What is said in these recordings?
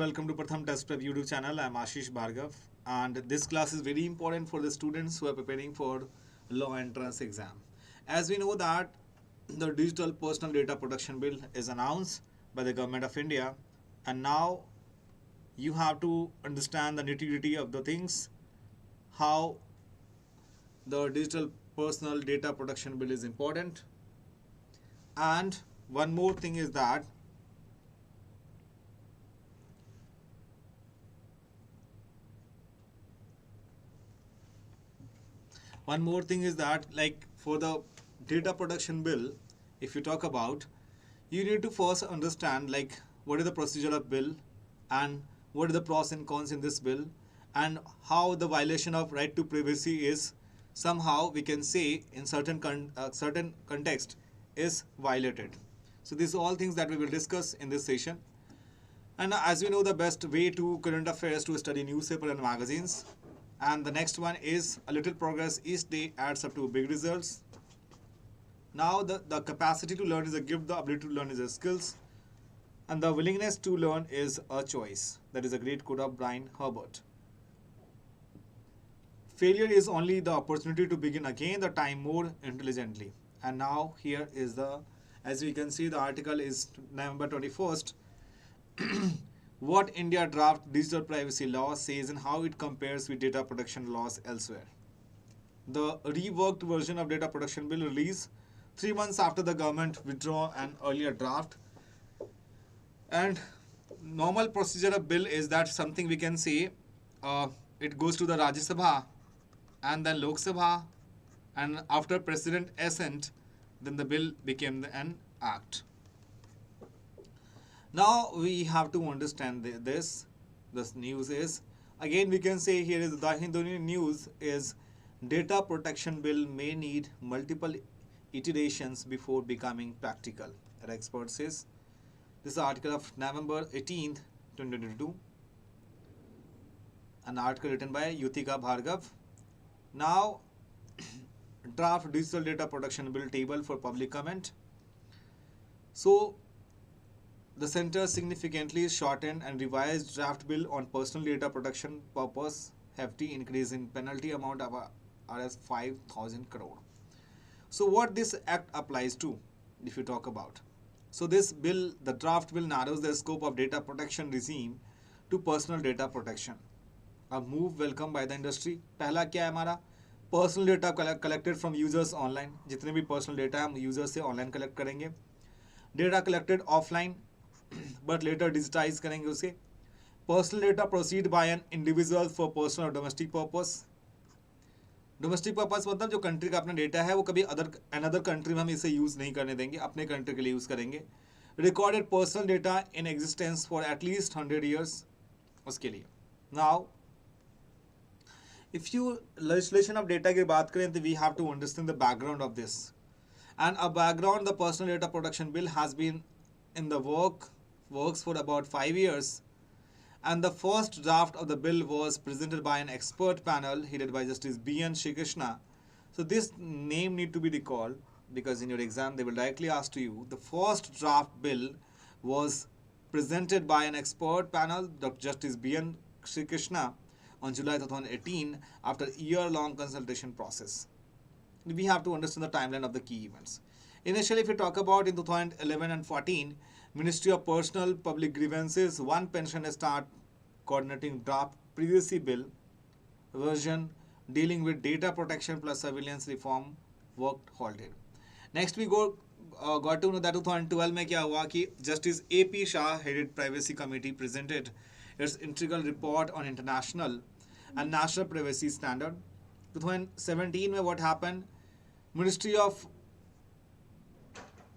everyone, welcome to Pratham Test Prep YouTube channel. I am Ashish Bhargav, and this class is very important for the students who are preparing for law entrance exam. As we know that the Digital Personal Data Protection Bill is announced by the Government of India, and now you have to understand the nitty-gritty of the things, how the Digital Personal Data Protection Bill is important. And one more thing is that like for the data protection bill, if you talk about, you need to first understand like what is the procedure of bill and what are the pros and cons in this bill, and how the violation of right to privacy is somehow, we can say, in certain context is violated. So these are all things that we will discuss in this session. And as you know, the best way to current affairs to study newspaper and magazines. And the next one is a little progress each day adds up to big results. Now the capacity to learn is a gift, the ability to learn is a skills, and the willingness to learn is a choice. That is a great quote of Brian Herbert. Failure is only the opportunity to begin again the time more intelligently. And now here is the, as we can see, the article is November 21st. What India draft digital privacy law says and how it compares with data protection laws elsewhere. The reworked version of data protection bill released 3 months after the government withdrew an earlier draft. And normal procedure of bill is that something we can say it goes to the Rajya Sabha and then Lok Sabha, and after President assent, then the bill became an act. Now we have to understand this. This news is, again we can say here is the Hindu news is data protection bill may need multiple iterations before becoming practical. An expert says. This is an article of November 18th, 2022. An article written by Yutika Bhargav. Now draft digital data protection bill table for public comment. So the center significantly shortened and revised draft bill on personal data protection purpose, hefty increase in penalty amount of Rs 5,000 crore. So what this act applies to, if you talk about. So this bill, the draft bill narrows the scope of data protection regime to personal data protection. A move welcomed by the industry. पहला क्या है हमारा? Personal data collected from users online. जितने भी personal data हम users से online collect करेंगे. Data collected offline, but later digitized करेंगे उसे. Personal data proceed by an individual for personal or domestic purpose. Domestic purpose मतलब जो कंट्री का अपना डेटा है वो कभी अनदर कंट्री में हम इसे यूज़ नहीं करने देंगे, अपने कंट्री के लिए यूज़ करेंगे. Recorded personal data in existence for at least 100 years, उसके लिए. Now if you legislation of data की बात करें तो we have to understand the background of this. And a background the personal data protection bill has been in the works for about 5 years. And the first draft of the bill was presented by an expert panel headed by Justice B.N. Shri Krishna. So this name need to be recalled because in your exam they will directly ask to you. The first draft bill was presented by an expert panel, Dr. Justice B.N. Shri Krishna, on July 2018 after a year-long consultation process. We have to understand the timeline of the key events. Initially, if you talk about in 2011 and 14, Ministry of Personal Public Grievances, one pension start coordinating draft privacy bill version dealing with data protection plus surveillance reform worked halted. Next we got to know that 2012 में क्या हुआ कि Justice A.P. Shah headed Privacy Committee presented its integral report on international and national privacy standard. 2017 में what happened? Ministry of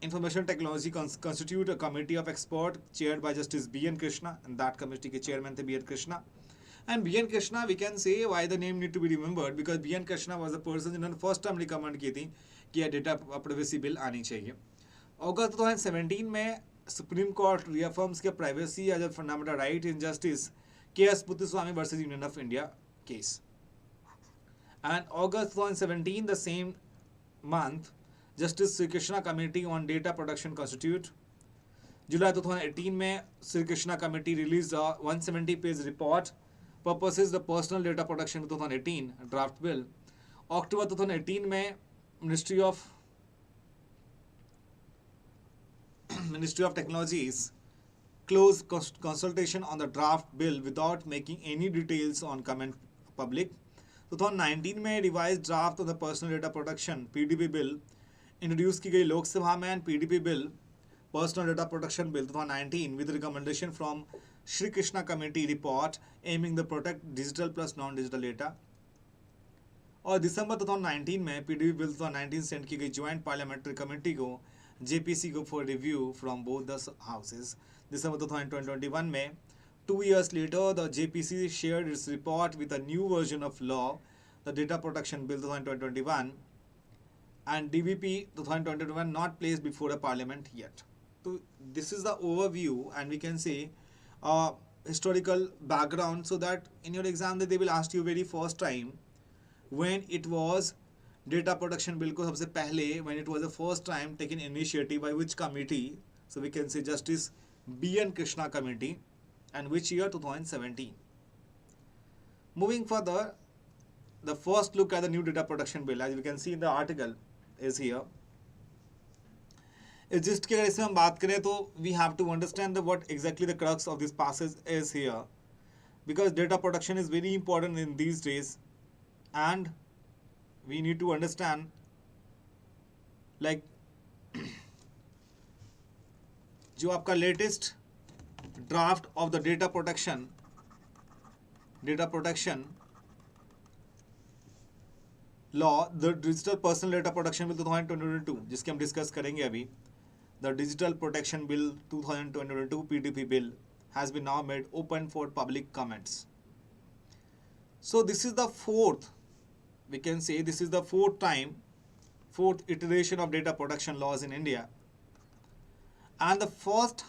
Information Technology constitute a committee of experts chaired by Justice B.N. Krishna, and that committee के chairman थे B.N. Krishna. And B.N. Krishna, we can say why the name need to be remembered because B.N. Krishna was the person जिन्होंने first time recommend की थी कि यह data privacy bill आनी चाहिए. अगस्त 2017 में Supreme Court reaffirms के privacy as a fundamental right in justice K.S. Puthuswamy versus Union of India case. And August 2017, the same month, Justice Sri Krishna Committee on Data Protection constitute. जुलाई 2018 में Shri Krishna committee release 170 page report purposes the personal data protection 2018 draft bill. अक्टूबर 2018 में ministry of technologies closed consultation on the draft bill without making any details on comment public. 2019 में revised draft of the personal data protection PDP bill introduce की गई लोकसभा में and PDP bill personal data protection bill 2019 with recommendation from Shri Krishna committee report aiming the protect digital plus non digital data. और दिसंबर 2019 में PDP bill 2019 send की गई joint parliamentary committee को JPC को for review from both the houses. दिसंबर 2021 में 2 years later the JPC shared its report with a new version of law, the Data Protection Bill 2021, and DVP 2021 not placed before the parliament yet. So this is the overview, and we can say historical background, so that in your exam they will ask you very first time when it was data protection bill को सबसे पहले when it was the first time taken initiative by which committee. So we can say Justice B.N. Krishna committee, and which year? 2017. Moving further, the first look at the new data protection bill, as we can see in the article, is here. इस gist की अगर इसमें हम बात करें तो we have to understand what exactly the crux of this passage is here, because data protection is very important in these days, and we need to understand like जो आपका latest draft of the data protection law, the digital personal data protection bill 2022, जिसके हम discuss करेंगे अभी. The digital protection bill 2022 PDP bill has been now made open for public comments. So this is the fourth, we can say this is the fourth iteration of data protection laws in India. And the first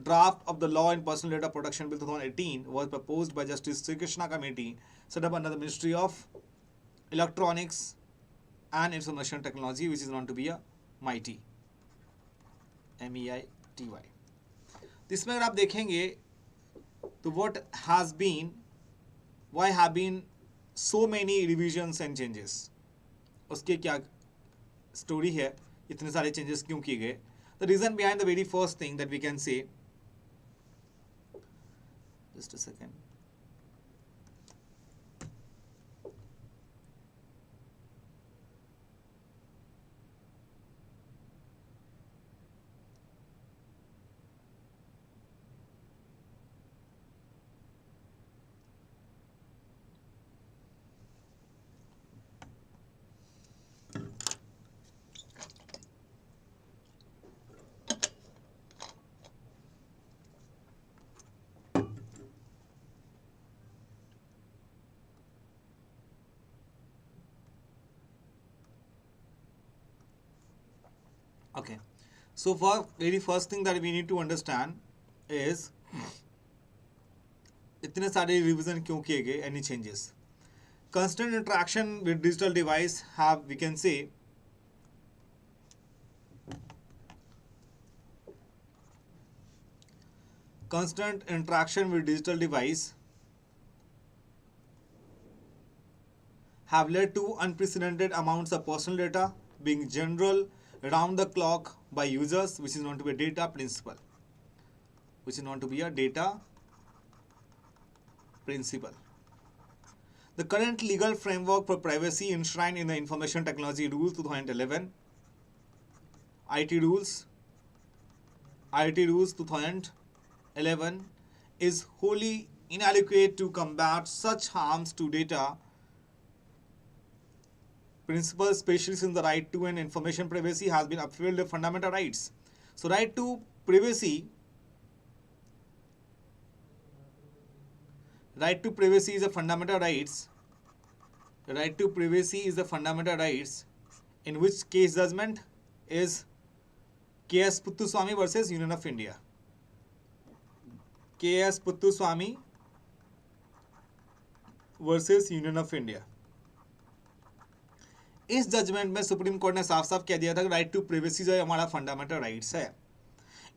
draft of the law in personal data protection bill 2018 was proposed by Justice Sri Krishna committee set up under the Ministry of Electronics and Information Technology, which is known to be a MITY, MEITY. इसमें अगर आप देखेंगे तो what has been, why have been so many revisions and changes, उसके क्या story है, इतने सारे चेंजेस क्यों किए गए. The reason behind the very first thing that we can say, just a second. Okay, so for very first thing that we need to understand is इतने सारे रिविजन क्यों किए गए, any changes. Constant interaction with digital device have, we can say, constant interaction with digital device have led to unprecedented amounts of personal data being general round the clock by users, which is known to be a data principle, The current legal framework for privacy enshrined in the Information Technology Rules 2011, IT Rules 2011, is wholly inadequate to combat such harms to data principles, especially since the right to and information privacy has been upheld as fundamental rights. So right to privacy is a fundamental rights. Right to privacy is a fundamental rights, in which case judgment is K.S. Puttuswamy versus Union of India. K.S. Puttuswamy versus Union of India. इस judgement में supreme court ने साफ साफ कह दिया था कि right to privacy जो है हमारा फंडामेंटल राइट्स है.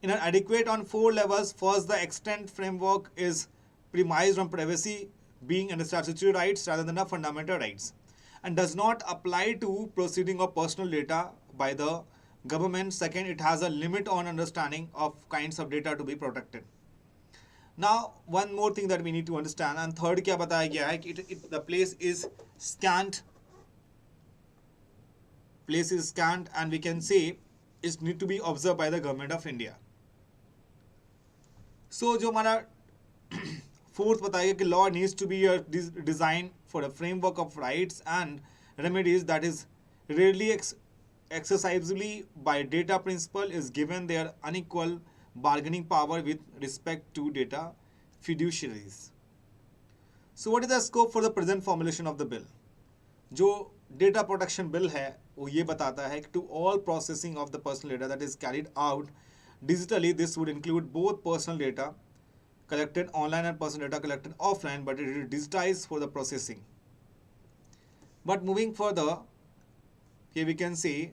in an adequate on 4 levels. First, the extent framework is premised on privacy being a statutory rights rather than a fundamental rights, and does not apply to proceeding of personal data by the government. Second, it has a limit on understanding of kinds of data to be protected. Now, one more thing that we need to understand, and third क्या बताया गया है कि the place is scanned, and we can say it need to be observed by the government of India. So जो हमारा fourth बताया कि law needs to be designed for a framework of rights and remedies that is rarely exercisably by data principle is given their unequal bargaining power with respect to data fiduciaries. So what is the scope for the present formulation of the bill? जो data protection bill है वो ये बताता है to all processing of the personal data that is carried out digitally, this would include both personal data collected online and personal data collected offline, but it is digitized for the processing. But moving further, here we can see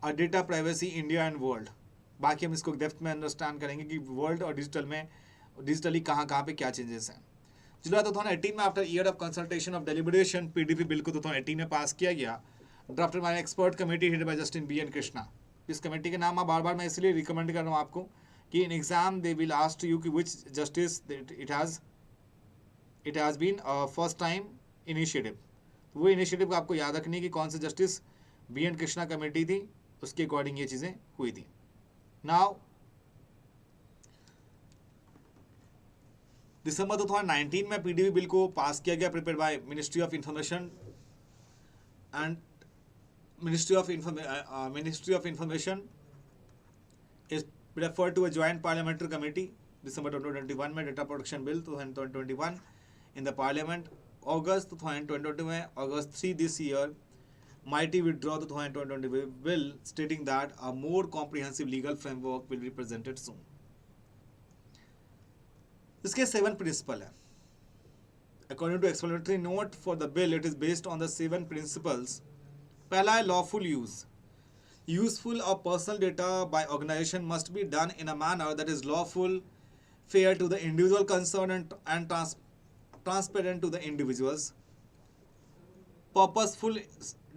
a data privacy India and world. बाकी हम इसको depth में understand करेंगे कि world और digitally कहाँ पे क्या चेंजेस हैं. जुलाई 2018 में after year of consultation of deliberation PDP bill को 2018 में पास किया गया, drafted by expert committee headed by Justin B N Krishna. इस कमेटी के नाम बार बार मैं इसलिए रिकमेंड कर रहा हूँ आपको कि इन exam they will ask you कि which justice it has been first time initiative. वो इनिशिएटिव को आपको याद रखनी है कि कौन से justice B N Krishna committee थी, उसके अकॉर्डिंग ये चीज़ें हुई थी. नाउ दिसंबर 2019 में पीडीपी बिल को पास किया गया, prepared by ministry of information and ministry of information is referred to a joint parliamentary committee. दिसंबर 2021 में data protection bill 2021 in the parliament. अगस्त 2022 में अगस्त 3 this year mighty withdraw the 2020 bill, stating that a more comprehensive legal framework will be presented soon. इसके 7 principal है. According to explanatory note for the bill, it is based on the 7 principles. पहला है lawful use. Useful of personal data by organization must be done in a manner that is lawful, fair to the individual concerned and transparent to the individuals. Purposeful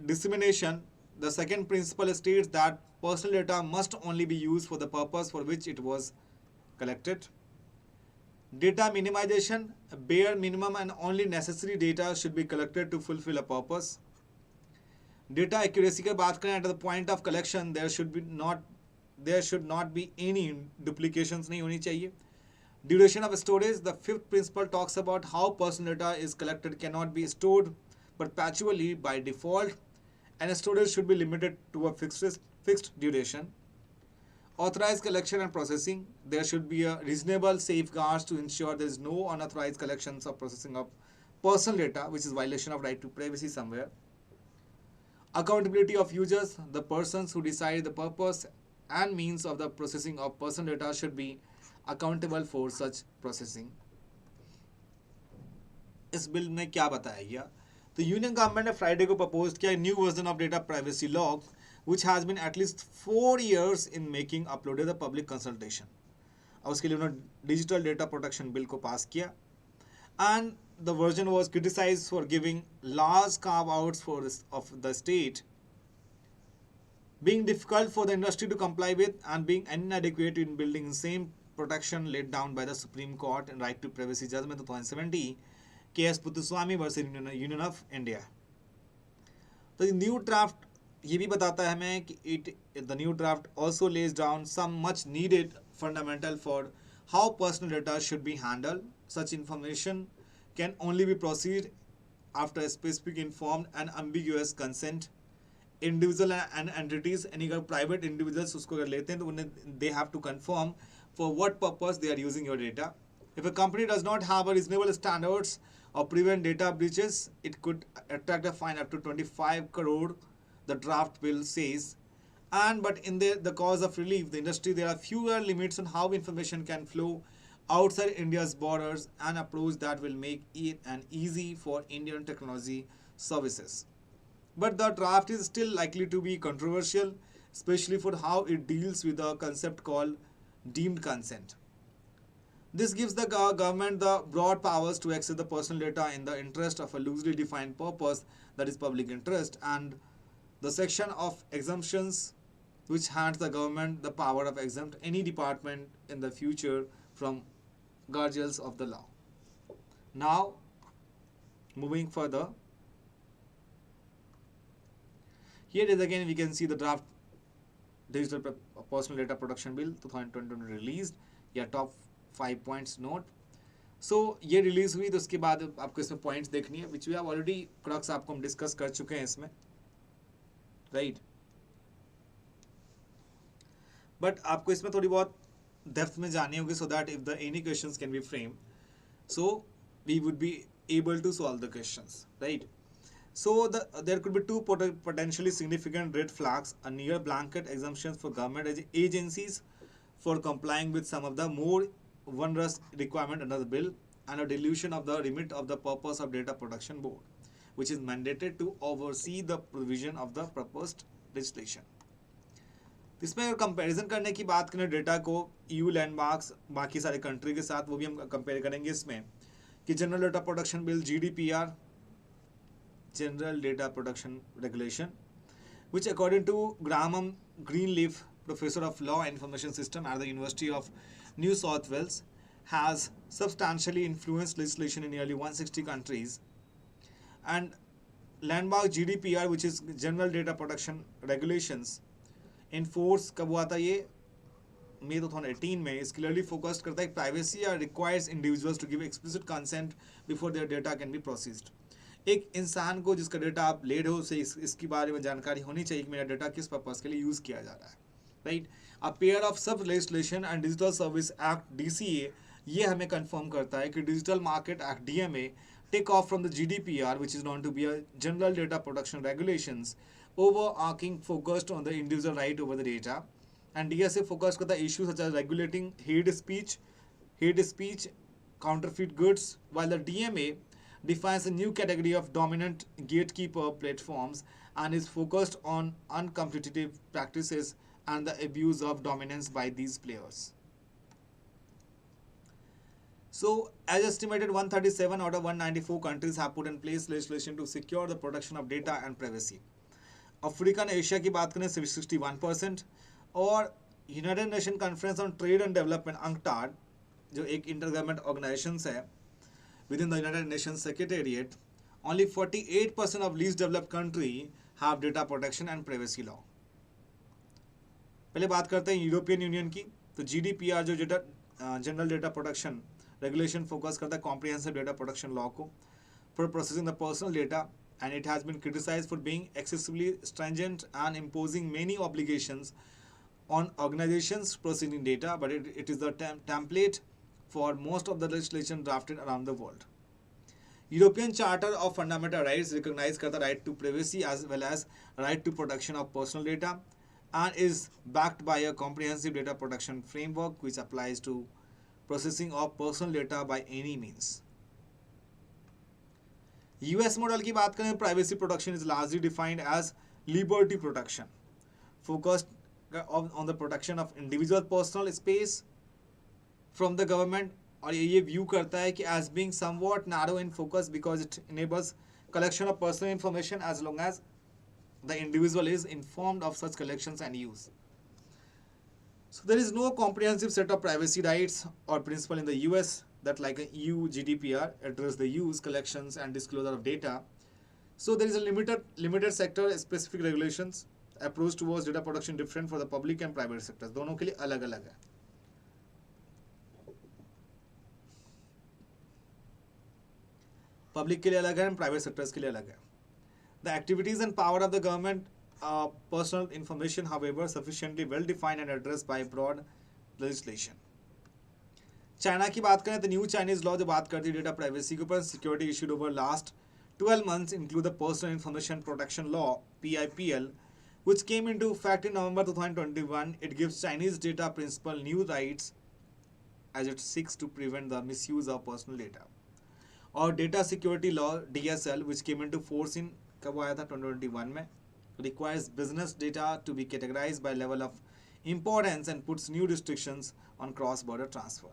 dissemination. The second principle states that personal data must only be used for the purpose for which it was collected. Data minimization. Bare minimum and only necessary data should be collected to fulfill a purpose. Data accuracy की बात करें, at the point of collection there should not be any duplications, नहीं होनी चाहिए. Duration of storage. The fifth principle talks about how personal data is collected cannot be stored perpetually by default, and storage should be limited to a fixed duration. Authorized collection and processing. There should be a reasonable safeguards to ensure there is no unauthorized collections or processing of personal data, which is violation of right to privacy somewhere. Accountability of users. The persons who decide the purpose and means of the processing of personal data should be accountable for such processing. इस bill में क्या बताया गया? The Union Government ने Friday को propose किया new version of data privacy law which has been at least 4 years in making, uploaded the public consultation. और उसके लिए उन्होंने डिजिटल डेटा प्रोटेक्शन बिल को पास किया, and the version was criticized for giving large carve-outs of the state, being difficult for the industry to comply with, and being inadequate in building the same protection laid down by the Supreme Court in Right to Privacy Judgment 2017, K.S. Puthuswamy versus Union of India. तो new draft ये भी बताता है हमें कि the new draft also lays down some much needed fundamental for how personal data should be handled. Such information can only be proceed after a specific informed and ambiguous consent. Individual and entities, any private individuals उसको अगर लेते हैं तो उन्हें they have to confirm for what purpose they are using your data. If a company does not have a reasonable standards or prevent data breaches, it could attract a fine up to 25 crore, the draft bill says. But in the cause of relief, the industry, there are fewer limits on how information can flow outside India's borders, an approach that will make it an easy for Indian technology services. But the draft is still likely to be controversial, especially for how it deals with a concept called deemed consent. This gives the government the broad powers to access the personal data in the interest of a loosely defined purpose, that is public interest, and the section of exemptions which hands the government the power of exempt any department in the future from guardrails of the law. Now, moving further, here is again we can see the draft digital personal data protection bill 2020 released, या top 5 points note. So ये release हुई तो उसके बाद आपको इसमें points देखनी है which we have already crux आपको हम डिस्कस कर चुके हैं इसमें, राइट बट आपको इसमें थोड़ी बहुत डेप्थ में जानी होगी so that if the any questions can be framed, so we would be able to solve the questions, right? So there could be two potentially significant red flags: a near blanket exemptions for government agencies for complying with some of the more onerous requirement under the bill, and a dilution of the remit of the purpose of Data Protection Board, which is mandated to oversee the provision of the proposed legislation. इसमें अगर comparison करने की बात करें data को EU landmarks बाकी सारे country के साथ, वो भी हम कंपेयर करेंगे इसमें कि general data protection bill GDPR, General Data Protection Regulation, which according to Graham Greenleaf, Professor of Law and Information System at the University of New South Wales, has substantially influenced legislation in nearly 160 countries. And landmark GDPR, which is General Data Protection Regulations, in force कब हुआ था ये May 2018 में, is clearly focused करता है privacy or requires individuals to give explicit consent before their data can be processed. एक इंसान को जिसका डेटा आप ले रहे हो उसे इसकी बारे में जानकारी होनी चाहिए कि मेरा डेटा किस पर्पस के लिए यूज़ किया जा रहा है, right? A pair of sub legislation and digital service act DCA ये हमें कंफर्म करता है कि digital market act DMA take off from the GDPR, which is known to be a general data protection regulations, overarching focused on the individual right over the data, and DSA focused करता है issues such as regulating hate speech, counterfeit goods, while the DMA defines a new category of dominant gatekeeper platforms and is focused on uncompetitive practices and the abuse of dominance by these players. So, as estimated, 137 out of 194 countries have put in place legislation to secure the protection of data and privacy. Africa ने Asia की बात करें 61%, और United nation conference on trade and development UNCTAD, जो एक इंटरगवर्नमेंट organisation है within the United Nations Secretariat, only 48% of least developed country have data protection and privacy law. पहले बात करते हैं यूरोपियन यूनियन की, तो GDPR जो general data protection regulation focus करता है कॉम्प्रिहेंसिव डेटा प्रोटेक्शन लॉ को for processing the personal data, and it has been criticized for being excessively stringent and imposing many obligations on organizations processing data, but it is the template for most of the legislation drafted around the world. European Charter of Fundamental Rights recognizes the right to privacy as well as right to protection of personal data, and is backed by a comprehensive data protection framework which applies to processing of personal data by any means. US model की बात करें, privacy protection is largely defined as liberty protection, focused on the protection of individual personal space from the government, और ये view करता है कि as being somewhat narrow in focus because it enables collection of personal information as long as the individual is informed of such collections and use. So there is no comprehensive set of privacy rights or principle in the US that, like a EU GDPR, address the use, collections and disclosure of data. So there is a limited sector specific regulations approach towards data protection different for the public and private sectors. दोनों के लिए अलग अलग है. Public के लिए अलग है and private sectors के लिए अलग है. The activities and power of the government personal information, however, sufficiently well defined and addressed by broad legislation. China की बात करें तो न्यू चाइनीज लॉ जो बात करती है डेटा प्राइवेसी के ऊपर, security issued over last 12 months include the Personal Information Protection Law (PIPL), which came into effect in November 2021. It gives Chinese data principal new rights as it seeks to prevent the misuse of personal data. और Data Security Law (DSL), which came into force in कब आया था 2021 में, requires business data to be categorized by level of importance and puts new restrictions on cross-border transfer.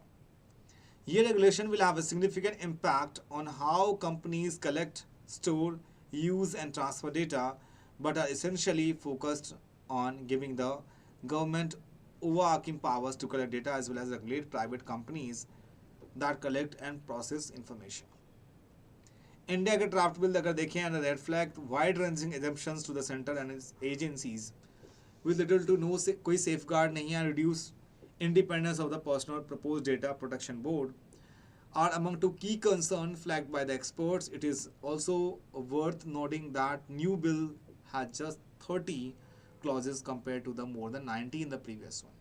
Here, regulation will have a significant impact on how companies collect, store, use, and transfer data, but are essentially focused on giving the government overarching powers to collect data as well as regulate private companies that collect and process information. India के draft bill अगर देखें and red flag wide ranging exemptions to the centre and its agencies with little to no कोई safeguard नहीं है, reduce independence of the personal proposed data protection board are among two key concerns flagged by the experts. It is also worth noting that new bill had just 30 clauses compared to the more than 90 in the previous one,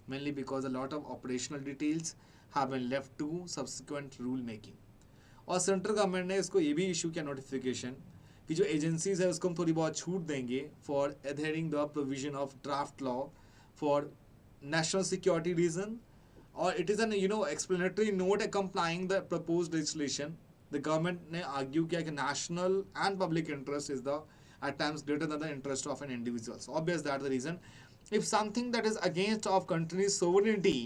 mainly because a lot of operational details have been left to subsequent rule making. और central government ने इसको ये भी issue किया notification कि जो agencies है उसको हम थोड़ी बहुत छूट देंगे for adhering the provision of draft law for national security reason, और it is an explanatory note accompanying the proposed legislation. The government ने आर्ग्यू किया कि national and public interest is the at times greater than the interest of an individual. So obvious that's the reason. If something that is against of country's sovereignty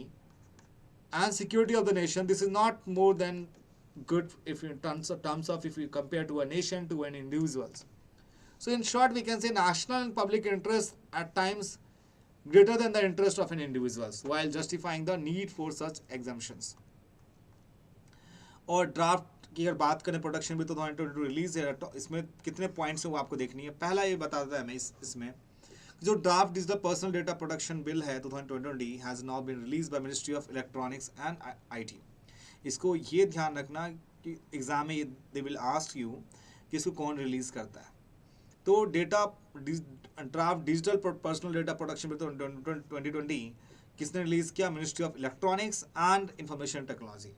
and security of the nation, this is not more than good if in terms of if you compare to a nation to an individuals. So in short, we can say national and public interest at times greater than the interest of an individuals while justifying the need for such exemptions. और draft की अगर बात करें production भी तो 2022 release है, इसमें कितने पॉइंट्स हैं वो आपको देखनी है. पहला ये बताता है मैं इसमें जो draft digital personal data protection bill है 2020 has now been released by ministry of electronics and IT. इसको ये ध्यान रखना कि एग्जाम में दे विल आस्क यू कि इसको कौन रिलीज करता है. तो data draft digital personal data protection bill 2020 किसने रिलीज किया? Ministry of electronics and information technology.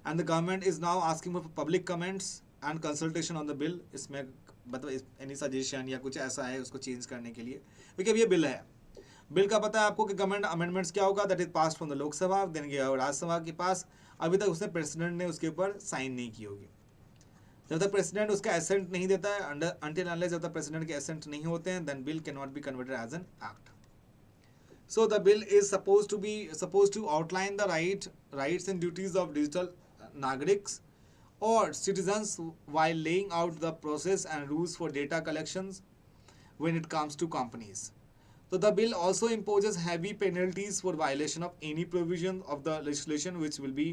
And the government is now asking for public comments and consultation on the bill. इसमें मतलब any suggestion या कुछ ऐसा है उसको चेंज करने के लिए, क्योंकि अब ये बिल है. बिल का पता है आपको कि गवर्नमेंट अमेंडमेंट्स क्या होगा, that is pass from the Lok Sabha, then गया राज्यसभा के पास. अभी तक उसने प्रेसिडेंट ने उसके ऊपर साइन नहीं की होगी. जब तक प्रेसिडेंट उसका एसेंट नहीं देता है, अंटिल अनलेस जब तक प्रेसिडेंट के एसेंट नहीं होते हैं, then bill can not be converted as an act. So the bill is supposed to outline the rights and duties of digital nagariks or citizens while laying out the process and rules for data collections when it comes to companies. So the bill also imposes heavy penalties for violation of any provision of the legislation which will be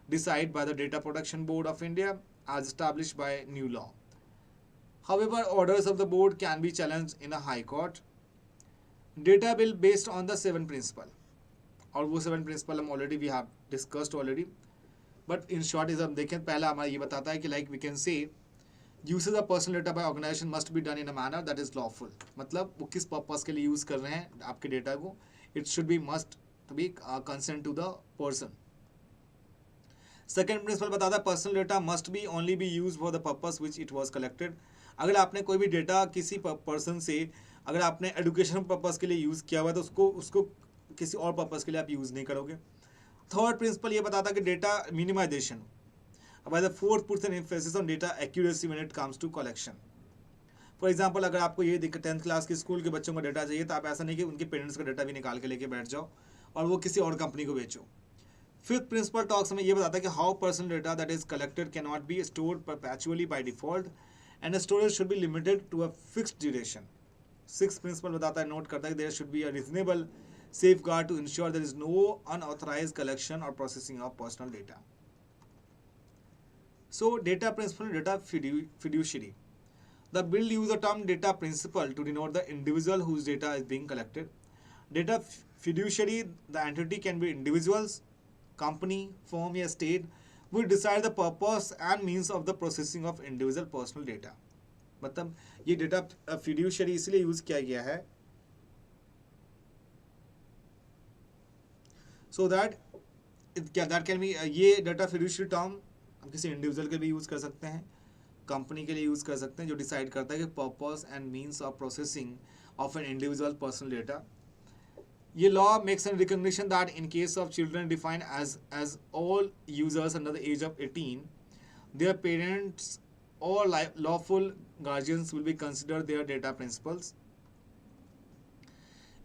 decided by the Data Protection Board of India as established by new law. However, orders of the board can be challenged in a high court. Data bill based on the 7 principle, और वो 7 principle हम already we have discussed already. But in short is हम देखें पहला हमारा ये बताता है कि like we can say usage of personal data by organisation must be done in a manner that is lawful. मतलब वो किस पर्पस के लिए यूज़ कर रहे हैं आपके डेटा को, it should be must to be consent to the person. Second principle बताता है personal data must be only be use for the purpose which it was collected. अगर आपने कोई भी डेटा किसी पर्सन से अगर आपने एजुकेशन पर्पस के लिए यूज़ किया हुआ है तो उसको किसी और पर्पस के लिए आप यूज़ नहीं करोगे. थर्ड प्रिंसिपल ये बताता है कि data minimisation by the fourth puts an emphasis on data accuracy when it comes to collection. For example अगर आपको ये 10th क्लास के स्कूल के बच्चों का डेटा चाहिए तो आप ऐसा नहीं कि उनके पेरेंट्स का डेटा भी निकाल के लेके बैठ जाओ और वो किसी और कंपनी को बेचो. फिफ्थ प्रिंसिपल टॉक्स में ये बताता है कि how personal data that is collected can not be stored perpetually by default and storage should be limited to a fixed duration. Sixth principle बताता है, नोट करता है कि there should be a reasonable safeguard to ensure there is no unauthorized collection or processing of personal data. So data principle, data fiduciary. The bill uses the term data principal to denote the individual whose data is being collected. Data fiduciary, the entity can be individuals, company, firm या state, will decide the purpose and means of the processing of individual personal data. मतलब ये data fiduciary इसलिए use किया गया है so that can be ये data fiduciary term हम किसी इंडिविजुअल के भी यूज़ कर सकते हैं, कंपनी के लिए यूज़ कर सकते हैं, जो डिसाइड करता है कि purpose and means of processing of an individual personal data. ये law makes an recognition that in case of children defined as all users under the age of 18 their parents और lawful guardians will be considered their data principals.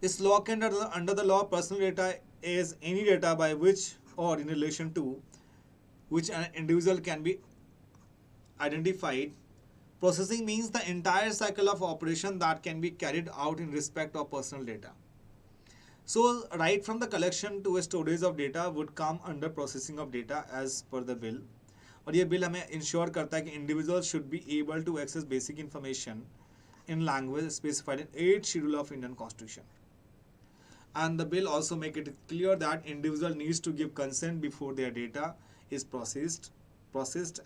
Is law can under the law, personal data is any data by which or in relation to which an individual can be identified. Processing means the entire cycle of operation that can be carried out in respect of personal data. So right from the collection to a storage of data would come under processing of data as per the bill. और ये bill हमें ensure करता है कि individuals should be able to access basic information in language specified in 8th schedule of Indian Constitution. And the bill also make it clear that individual needs to give consent before their data is processed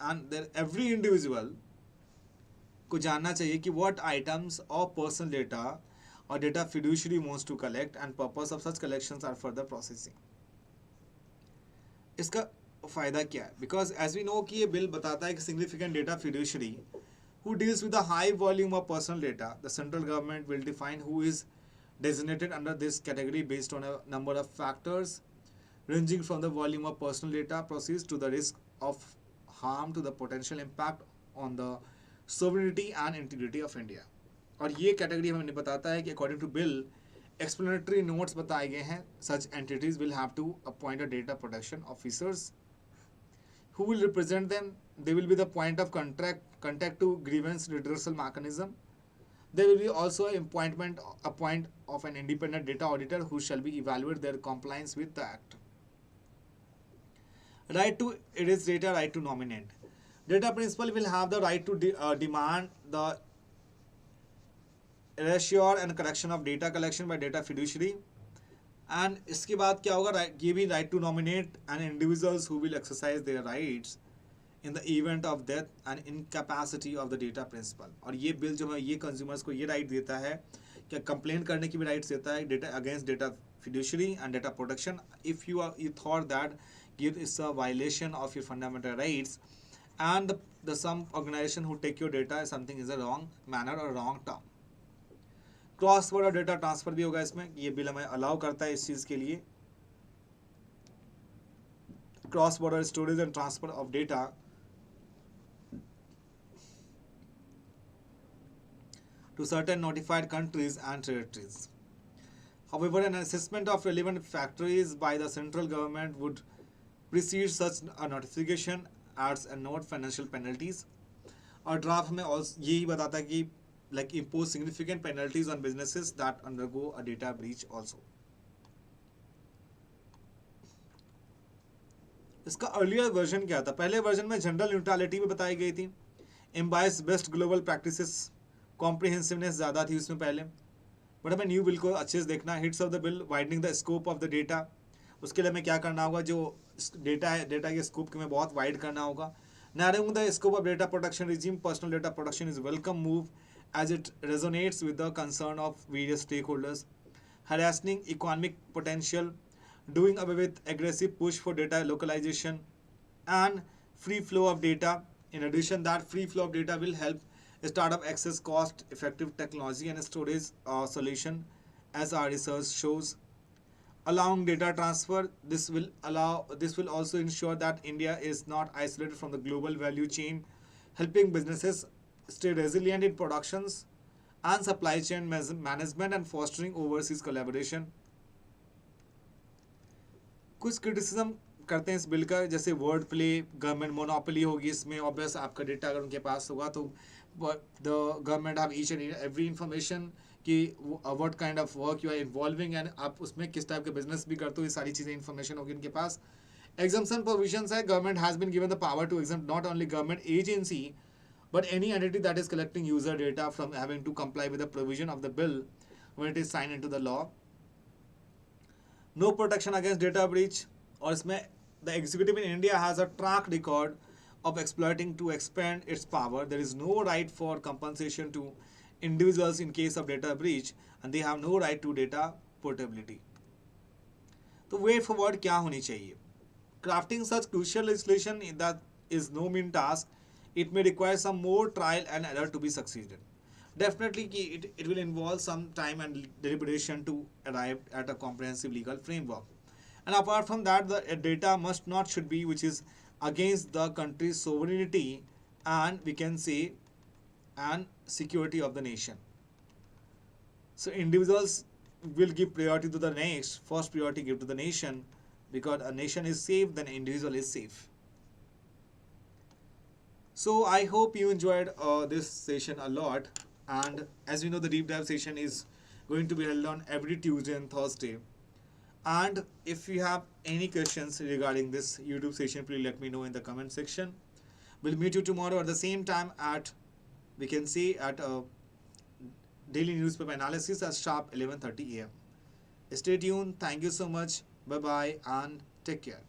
and that every individual को जानना चाहिए कि what items of personal data or data fiduciary wants to collect and purpose of such collections are further processing. इसका फायदा क्या है? Because as we know कि ये बिल बताता है कि significant data fiduciary who deals with a high volume of personal data, the central government will define who is designated under this category based on a number of factors ranging from the volume of personal data processed to the risk of harm to the potential impact on the sovereignty and integrity of India. और ये category हमें बताता है कि according to bill explanatory notes बताए गए हैं. Such entities will have to appoint a data protection officers who will represent them. They will be the point of contact to grievance redressal mechanism. There will be also an appoint of an independent data auditor who shall be evaluate their compliance with the act. Right to erase data, right to nominate. Data principal will have the right to demand the erasure and correction of data collection by data fiduciary. And इसके बाद क्या होगा? ये भी right to nominate and individuals who will exercise their rights in the event of death and incapacity of the data principal. और ये bill जो है ये कंज्यूमर्स को ये राइट देता है कि कंप्लेन करने की भी राइट्स देता है data against data fiduciary and data protection if you thought that it is a violation of your fundamental rights and the some organization who take your data is something is a wrong manner or wrong term. Cross border data transfer भी होगा इसमें. ये bill हमें allow करता है इस चीज के लिए. Cross border storage and transfer of data to certain notified countries and territories. However, an assessment of relevant factors by the central government would precede such a notification as a note financial penalties. और draft में यही बताता है कि like impose significant penalties on businesses that undergo a data breach also. इसका earlier version क्या था? पहले वर्जन में जनरल न्यूट्रलिटी भी बताई गई थी. एम्बाइस बेस्ट ग्लोबल प्रैक्टिसेस कॉम्प्रिहेंसिवनेस ज़्यादा थी उसमें पहले. बट हमें न्यू बिल को अच्छे से देखना. Hits of the bill widening the scope of the data. उसके लिए हमें क्या करना होगा? जो डेटा है डेटा के स्कोप को हमें बहुत वाइड करना होगा. Narrowing the scope of data protection regime personal data protection is welcome move as it resonates with the concern of various stakeholders. Harassing economic potential, doing away with aggressive push for data localization and free flow of data. In addition, that free flow of data will help startup access cost effective technology and storage solution as our research shows. Allowing data transfer, this will also ensure that India is not isolated from the global value chain, helping businesses stay resilient in productions and supply chain management and fostering overseas collaboration. कुछ criticism करते हैं इस bill का, जैसे word play, government monopoly होगी इसमें. Obvious आपका data अगर उनके पास होगा तो the government have each and every information कि what kind of work you are involving and आप उसमें किस टाइप के बिजनेस भी करते हो, ये सारी चीज़ें इंफॉर्मेशन होगी उनके पास. एग्जम्पशन प्रोविजंस है. Government has been given the power to exempt not only government agency but any entity that is collecting user data from having to comply with the provision of the bill when it is signed into the law. No protection against data breach. और इसमें the executive in India has a track record of exploiting to expand its power. There is no right for compensation to individuals in case of data breach and they have no right to data portability. तो way forward क्या होनी चाहिए? Crafting such crucial legislation that is no mean task. It may require some more trial and error to be succeeded. Definitely it will involve some time and deliberation to arrive at a comprehensive legal framework. And apart from that, the data should be which is against the country's sovereignty and we can say and security of the nation. So individuals will give priority to the next. First priority give to the nation, because a nation is safe, then individual is safe. So I hope you enjoyed this session a lot. And as we know, the deep dive session is going to be held on every Tuesday and Thursday. And if you have any questions regarding this YouTube session, please let me know in the comment section. We'll meet you tomorrow at the same time at, we can say, at daily newspaper analysis at sharp 11:30 a.m. Stay tuned. Thank you so much. Bye bye and take care.